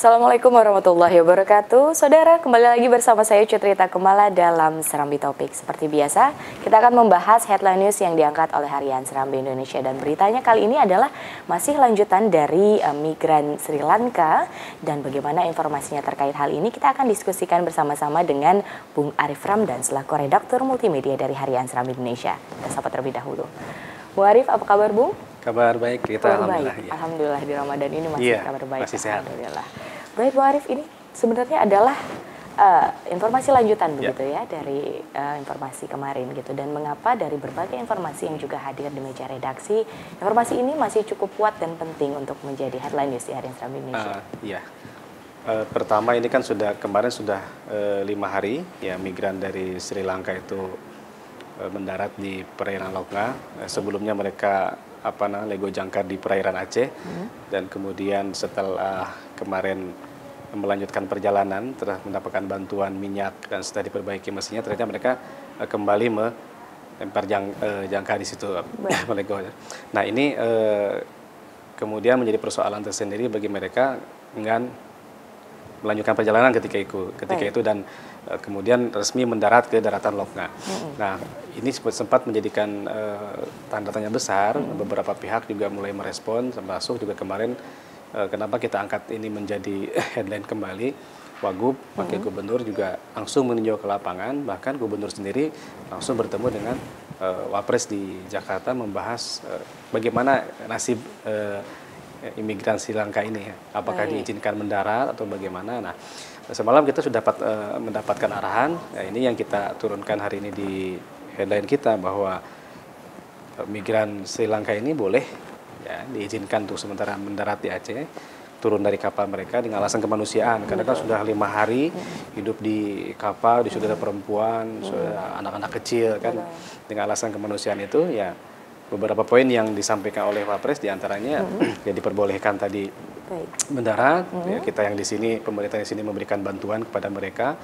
Assalamualaikum warahmatullahi wabarakatuh. Saudara, kembali lagi bersama saya Cutrita Kumala dalam Serambi Topik. Seperti biasa, kita akan membahas headline news yang diangkat oleh Harian Serambi Indonesia. Dan beritanya kali ini adalah masih lanjutan dari migran Sri Lanka. Dan bagaimana informasinya terkait hal ini, kita akan diskusikan bersama-sama dengan Bung Arif Ramdan selaku redaktur multimedia dari Harian Serambi Indonesia. Kita sapa terlebih dahulu. Bung Arif, apa kabar Bung? Kabar baik, kita alhamdulillah. Baik. Ya. Alhamdulillah di Ramadan ini masih kabar baik. Masih sehat. Alhamdulillah. Baik, Bung Arif, ini sebenarnya adalah informasi lanjutan begitu ya dari informasi kemarin gitu, dan mengapa dari berbagai informasi yang juga hadir di meja redaksi, informasi ini masih cukup kuat dan penting untuk menjadi headline news di Harian Serambi Indonesia. Pertama ini kan kemarin sudah 5 hari ya migran dari Sri Lanka itu mendarat di perairan Lokna. Sebelumnya mereka lego jangkar di perairan Aceh, dan kemudian setelah kemarin melanjutkan perjalanan telah mendapatkan bantuan minyak dan setelah diperbaiki mesinnya, ternyata mereka kembali melempar jangkar di situ melego. Nah ini kemudian menjadi persoalan tersendiri bagi mereka dengan melanjutkan perjalanan ketika itu dan kemudian resmi mendarat ke daratan Lokna. Nah, ini sempat menjadikan tanda tanya besar. Beberapa pihak juga mulai merespon, termasuk juga kemarin kenapa kita angkat ini menjadi headline kembali. Wagub, Wakil Gubernur juga langsung meninjau ke lapangan, bahkan Gubernur sendiri langsung bertemu dengan Wapres di Jakarta membahas bagaimana nasib imigran Sri Lanka ini, apakah diizinkan mendarat atau bagaimana. Nah, semalam kita sudah mendapatkan arahan, ini yang kita turunkan hari ini di headline kita, bahwa migran Sri Lanka ini boleh ya diizinkan untuk sementara mendarat di Aceh, turun dari kapal mereka dengan alasan kemanusiaan, karena kan sudah 5 hari hidup di kapal, sudah ada perempuan, sudah anak-anak kecil kan, dengan alasan kemanusiaan itu ya. Beberapa poin yang disampaikan oleh Wapres diantaranya ya diperbolehkan tadi mendarat, ya kita yang di sini, pemerintah di sini memberikan bantuan kepada mereka,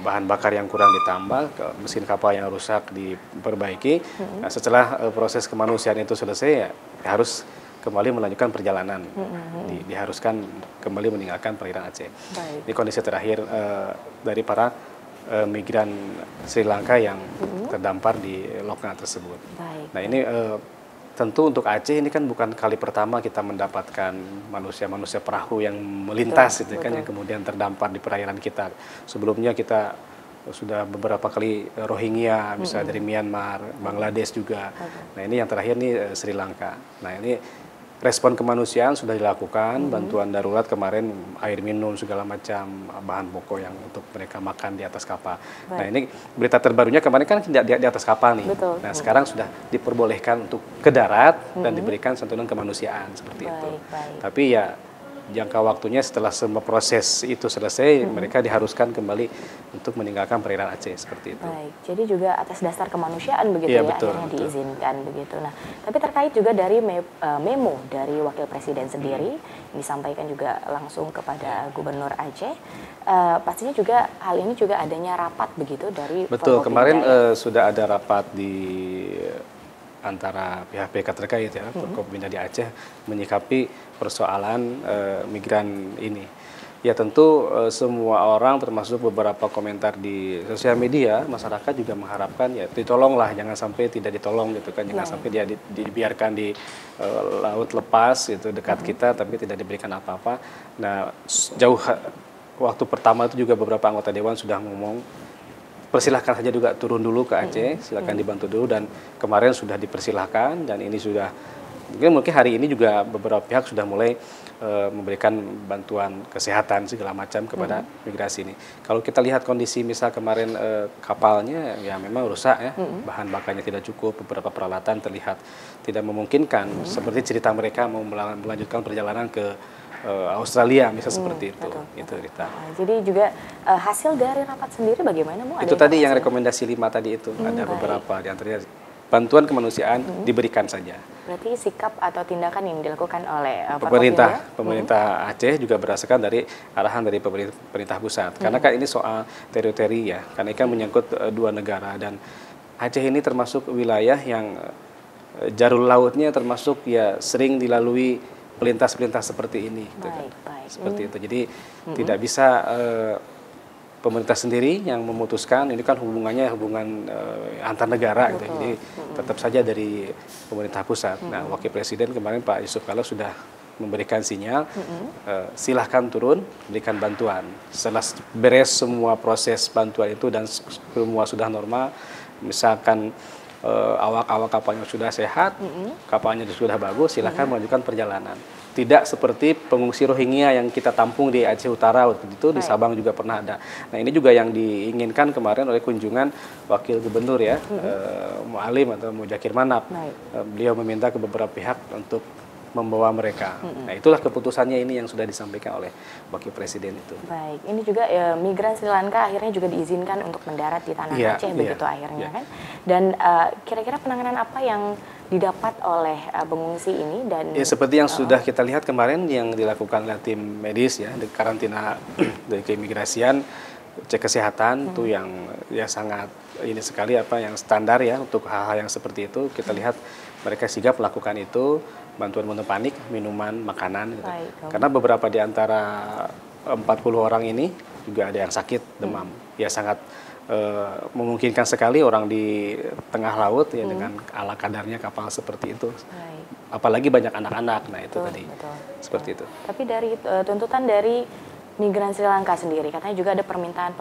bahan bakar yang kurang ditambah, mesin kapal yang rusak diperbaiki. Nah, setelah proses kemanusiaan itu selesai ya harus kembali melanjutkan perjalanan, diharuskan kembali meninggalkan perairan Aceh. Ini kondisi terakhir dari para migran Sri Lanka yang terdampar di Lokna tersebut. Nah ini tentu untuk Aceh ini kan bukan kali pertama kita mendapatkan manusia-manusia perahu yang melintas kan, yang kemudian terdampar di perairan kita. Sebelumnya kita sudah beberapa kali Rohingya, misalnya dari Myanmar, Bangladesh juga. Nah ini yang terakhir nih Sri Lanka. Nah ini respon kemanusiaan sudah dilakukan, bantuan darurat kemarin, air minum segala macam, bahan pokok yang untuk mereka makan di atas kapal. Nah ini berita terbarunya kemarin kan di atas kapal nih. Nah sekarang sudah diperbolehkan untuk ke darat dan diberikan santunan kemanusiaan seperti itu. Tapi ya jangka waktunya setelah semua proses itu selesai, mereka diharuskan kembali untuk meninggalkan perairan Aceh seperti itu. Baik, jadi juga atas dasar kemanusiaan begitu ya, betul, akhirnya diizinkan begitu. Nah, tapi terkait juga dari memo dari Wakil Presiden sendiri yang disampaikan juga langsung kepada Gubernur Aceh, pastinya juga hal ini juga adanya rapat begitu dari Betul, kemarin sudah ada rapat di antara pihak-pihak terkait ya, Forkopimda di Aceh menyikapi persoalan migran ini. Ya tentu semua orang termasuk beberapa komentar di sosial media, masyarakat juga mengharapkan ya ditolonglah, jangan sampai tidak ditolong gitu kan, jangan sampai dia dibiarkan di laut lepas gitu dekat kita tapi tidak diberikan apa-apa. Nah, jauh waktu pertama itu juga beberapa anggota dewan sudah ngomong persilahkan saja juga turun dulu ke Aceh, silakan dibantu dulu, dan kemarin sudah dipersilahkan, dan ini sudah mungkin hari ini juga beberapa pihak sudah mulai memberikan bantuan kesehatan segala macam kepada migrasi ini. Kalau kita lihat kondisi misal kemarin kapalnya ya memang rusak ya, bahan bakarnya tidak cukup, beberapa peralatan terlihat tidak memungkinkan, seperti cerita mereka mau melanjutkan perjalanan ke Australia misal seperti itu. Itu Rita. Jadi juga hasil dari rapat sendiri bagaimana Bu? Itu tadi yang rekomendasi 5 tadi itu, ada beberapa di antaranya bantuan kemanusiaan diberikan saja. Berarti sikap atau tindakan yang dilakukan oleh pemerintah Aceh juga berdasarkan dari arahan dari pemerintah pusat. Karena kan ini soal teritori ya, karena ini kan menyangkut 2 negara, dan Aceh ini termasuk wilayah yang jalur lautnya termasuk ya sering dilalui pelintas-pelintas seperti ini. Gitu kan. Baik. Seperti itu. Jadi tidak bisa pemerintah sendiri yang memutuskan, ini kan hubungannya hubungan antar negara gitu. Jadi tetap saja dari pemerintah pusat. Nah, Wakil Presiden kemarin Pak Yusuf Kala sudah memberikan sinyal, silahkan turun, berikan bantuan. Setelah beres semua proses bantuan itu dan semua sudah normal, misalkan awak-awak kapalnya sudah sehat, kapalnya sudah bagus, silahkan melanjutkan perjalanan. Tidak seperti pengungsi Rohingya yang kita tampung di Aceh Utara waktu itu, di Sabang juga pernah ada. Nah, ini juga yang diinginkan kemarin oleh kunjungan Wakil Gubernur ya, Mu'alim atau Mujakir Manap. Beliau meminta ke beberapa pihak untuk membawa mereka. Nah, itulah keputusannya ini yang sudah disampaikan oleh Wakil Presiden itu. Baik, ini juga migran Sri Lanka akhirnya juga diizinkan untuk mendarat di tanah Aceh begitu akhirnya kan. Dan kira-kira penanganan apa yang didapat oleh pengungsi ini dan seperti yang sudah kita lihat kemarin yang dilakukan oleh tim medis ya, di karantina dari keimigrasian, cek kesehatan itu yang ya sangat ini sekali yang standar ya untuk hal-hal yang seperti itu. Kita lihat mereka sigap melakukan itu, bantuan panik, minuman, makanan gitu. Karena beberapa di antara 40 orang ini juga ada yang sakit demam. Ya sangat memungkinkan sekali orang di tengah laut ya dengan ala kadarnya kapal seperti itu. Apalagi banyak anak-anak. Nah, itu tadi. Seperti itu. Tapi dari tuntutan dari migran Sri Lanka sendiri katanya juga ada permintaan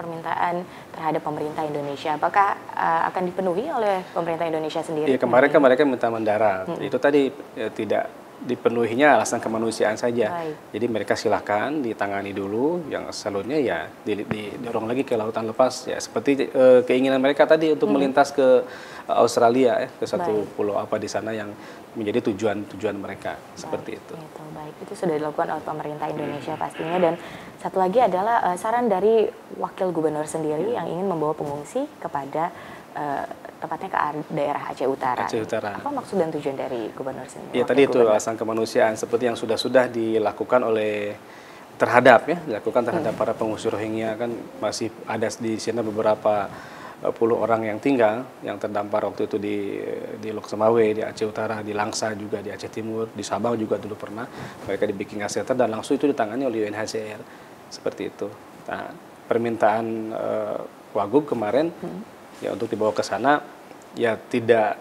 terhadap pemerintah Indonesia. Apakah akan dipenuhi oleh pemerintah Indonesia sendiri? Iya, kemarin kan mereka minta mendarat. Itu tadi tidak dipenuhinya alasan kemanusiaan saja. Jadi mereka silahkan ditangani dulu, yang selanjutnya ya didorong lagi ke lautan lepas ya seperti keinginan mereka tadi untuk melintas ke Australia ya, ke satu pulau apa di sana yang menjadi tujuan mereka seperti itu. Baik, itu sudah dilakukan oleh pemerintah Indonesia pastinya. Dan satu lagi adalah saran dari Wakil Gubernur sendiri yang ingin membawa pengungsi kepada tepatnya ke daerah Aceh Utara. Aceh Utara. Apa maksud dan tujuan dari Gubernur sendiri? Ya tadi itu alasan kemanusiaan seperti yang sudah dilakukan oleh dilakukan terhadap para pengungsi Rohingya, kan masih ada di sana beberapa puluh orang yang tinggal yang terdampar waktu itu di Lok Semawe, di Aceh Utara, di Langsa juga, di Aceh Timur, di Sabang juga dulu pernah mereka dibikin shelter dan langsung itu ditangani oleh UNHCR seperti itu. Nah, permintaan Wagub kemarin ya untuk dibawa ke sana ya tidak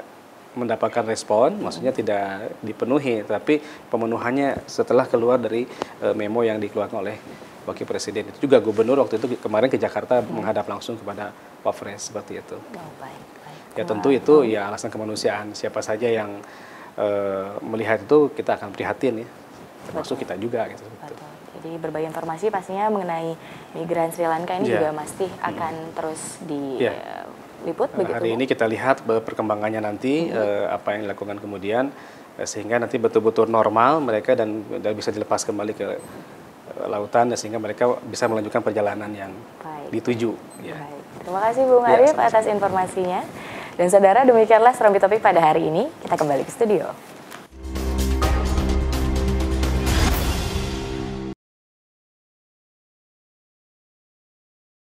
mendapatkan respon, maksudnya tidak dipenuhi, tapi pemenuhannya setelah keluar dari memo yang dikeluarkan oleh Wakil Presiden. Itu juga Gubernur waktu itu kemarin ke Jakarta menghadap langsung kepada Wapres seperti itu. Ya tentu itu ya alasan kemanusiaan, siapa saja yang melihat itu kita akan prihatin ya, termasuk kita juga gitu. Jadi berbagai informasi pastinya mengenai migran Sri Lanka ini juga masih akan terus diliput begitu. Hari ini kita lihat perkembangannya nanti apa yang dilakukan kemudian sehingga nanti betul-betul normal mereka dan bisa dilepas kembali ke lautan sehingga mereka bisa melanjutkan perjalanan yang dituju. Ya. Terima kasih Bung Arif atas informasinya. Dan saudara, demikianlah Serambi Topik pada hari ini. Kita kembali ke studio.